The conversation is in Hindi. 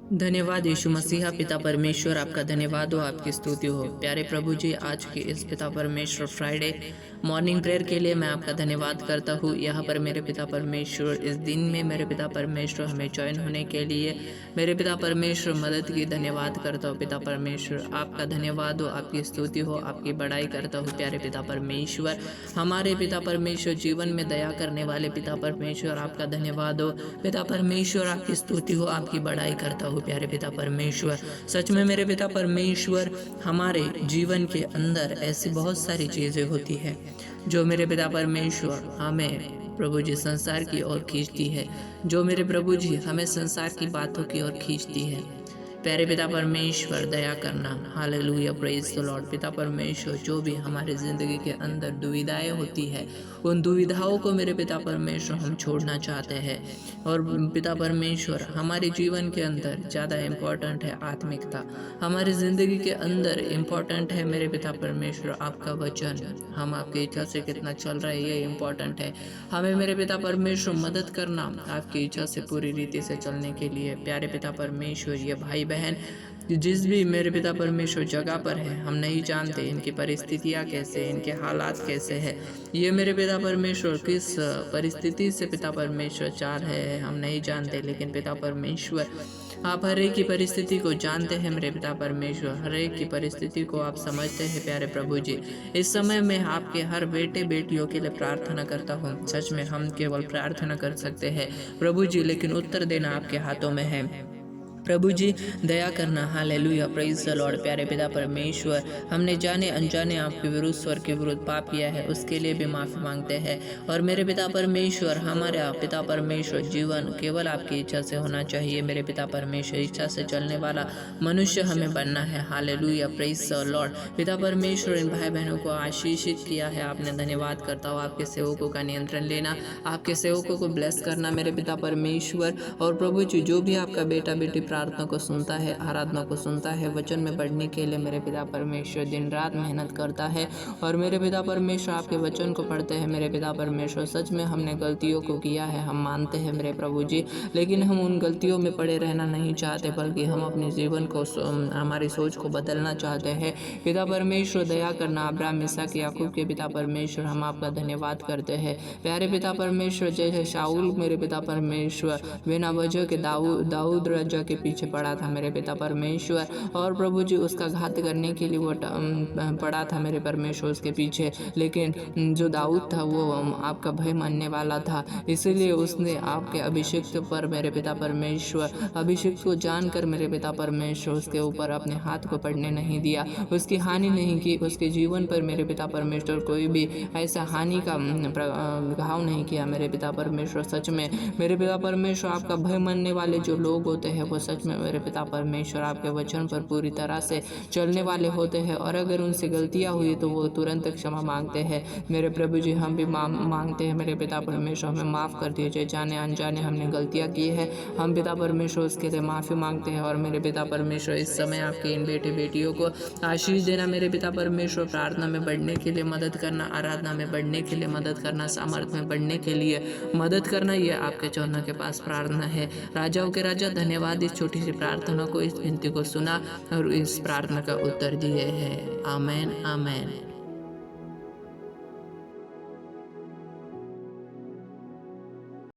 धन्यवाद यीशु मसीहा। पिता परमेश्वर आपका धन्यवाद हो, आपकी स्तुति हो। प्यारे प्रभु जी, आज के इस पिता परमेश्वर फ्राइडे मॉर्निंग प्रेयर के लिए मैं आपका धन्यवाद करता हूँ। यहाँ पर मेरे पिता परमेश्वर इस दिन में मेरे पिता परमेश्वर हमें ज्वाइन होने के लिए मेरे पिता परमेश्वर मदद की धन्यवाद करता हूँ। पिता परमेश्वर आपका धन्यवाद हो, आपकी स्तुति हो, आपकी बड़ाई करता हूँ। प्यारे पिता परमेश्वर, हमारे पिता परमेश्वर जीवन में दया करने वाले पिता परमेश्वर आपका धन्यवाद हो। पिता परमेश्वर आपकी स्तुति हो, आपकी बड़ाई करता हूँ। प्यारे पिता परमेश्वर, सच में मेरे पिता परमेश्वर, हमारे जीवन के अंदर ऐसी बहुत सारी चीज़ें होती है जो मेरे पिता परमेश्वर हमें प्रभु जी संसार की ओर खींचती है, जो मेरे प्रभु जी हमें संसार की बातों की ओर खींचती है। प्यारे पिता परमेश्वर, दया करना। Hallelujah, praise the Lord. पिता परमेश्वर, जो भी हमारे ज़िंदगी के अंदर दुविधाएं होती है, उन दुविधाओं को मेरे पिता परमेश्वर हम छोड़ना चाहते हैं। और पिता परमेश्वर, हमारे जीवन के अंदर ज़्यादा इम्पोर्टेंट है आत्मिकता। हमारी ज़िंदगी के अंदर इम्पोर्टेंट है मेरे पिता परमेश्वर आपका वचन। हम आपकी इच्छा से कितना चल रहे हैं ये इम्पोर्टेंट है। हमें मेरे पिता परमेश्वर मदद करना आपकी इच्छा से पूरी रीति से चलने के लिए। प्यारे पिता परमेश्वर, ये भाई बहन जिस भी मेरे पिता परमेश्वर जगह पर है, हम नहीं जानते इनकी परिस्थितियाँ कैसे, इनके हालात कैसे हैं। ये मेरे पिता परमेश्वर किस परिस्थिति से पिता परमेश्वर चाह रहे हैं हम नहीं जानते, लेकिन पिता परमेश्वर आप हर एक की परिस्थिति को जानते हैं। मेरे पिता परमेश्वर, हर एक की परिस्थिति को आप समझते हैं। प्यारे प्रभु जी, इस समय मैं आपके हर बेटे बेटियों के लिए प्रार्थना करता हूँ। सच में हम केवल प्रार्थना कर सकते हैं प्रभु जी, लेकिन उत्तर देना आपके हाथों में है। प्रभु जी, दया करना। Hallelujah, praise the Lord. प्यारे पिता परमेश्वर, हमने जाने अनजाने आपके विरुद्ध, स्वर के विरुद्ध पाप किया है, उसके लिए भी माफ़ी मांगते हैं। और मेरे पिता परमेश्वर, हमारे पिता परमेश्वर जीवन केवल आपकी इच्छा से होना चाहिए। मेरे पिता परमेश्वर, इच्छा से चलने वाला मनुष्य हमें बनना है। Hallelujah, praise the Lord. पिता परमेश्वर, इन भाई बहनों को आशीषित किया है आपने, धन्यवाद करता हूँ। आपके सेवकों का नियंत्रण लेना, आपके सेवकों को ब्लेस करना मेरे पिता परमेश्वर। और प्रभु जी, जो भी आपका बेटा बेटी प्रार्थना को सुनता है, आराधना को सुनता है, वचन में बढ़ने के लिए मेरे पिता परमेश्वर दिन रात मेहनत करता है। और मेरे पिता परमेश्वर आपके वचन को पढ़ते हैं। मेरे पिता परमेश्वर, सच में हमने गलतियों को किया है, हम मानते हैं मेरे प्रभु जी, लेकिन हम उन गलतियों में पड़े रहना नहीं चाहते, बल्कि हम अपने जीवन को, हमारी सोच को बदलना चाहते हैं। पिता परमेश्वर, दया करना। अब्राहम, इसहाक, याकूब के पिता परमेश्वर, हम आपका धन्यवाद करते हैं। प्यारे पिता परमेश्वर, जैसे शाऊल मेरे पिता परमेश्वर बिना वजह के दाऊद राजा के पीछे पड़ा था मेरे पिता परमेश्वर, और प्रभु जी उसका घात करने के लिए वो पड़ा था मेरे परमेश्वर उसके पीछे, लेकिन जो दाऊद था वो आपका भय मानने वाला था, इसलिए उसने आपके अभिषिक्त पर मेरे पिता परमेश्वर, अभिषिक्त को जानकर मेरे पिता परमेश्वर उसके ऊपर अपने हाथ को पड़ने नहीं दिया, उसकी हानि नहीं की, उसके जीवन पर मेरे पिता परमेश्वर कोई भी ऐसा हानि का घाव नहीं किया मेरे पिता परमेश्वर। सच में मेरे पिता परमेश्वर, आपका भय मानने वाले जो लोग होते हैं वो सच में मेरे पिता परमेश्वर आपके वचन पर पूरी तरह से चलने वाले होते हैं, और अगर उनसे गलतियां हुई तो वो तुरंत क्षमा मांगते हैं। मेरे प्रभु जी, हम भी मांगते हैं मेरे पिता परमेश्वर, हमें माफ़ कर दीजिए, जाने अनजाने हमने गलतियां की है, हम पिता परमेश्वर उसके लिए माफ़ी मांगते हैं। और मेरे पिता परमेश्वर, इस समय आपके इन बेटे बेटियों को आशीष देना मेरे पिता परमेश्वर, प्रार्थना में बढ़ने के लिए मदद करना, आराधना में बढ़ने के लिए मदद करना, सामर्थ्य में बढ़ने के लिए मदद करना, ये आपके चरणों के पास प्रार्थना है। राजाओं के राजा, धन्यवाद इस छोटी सी प्रार्थना को, इस विनती को सुना और इस प्रार्थना का उत्तर दिए है। आमेन, आमेन।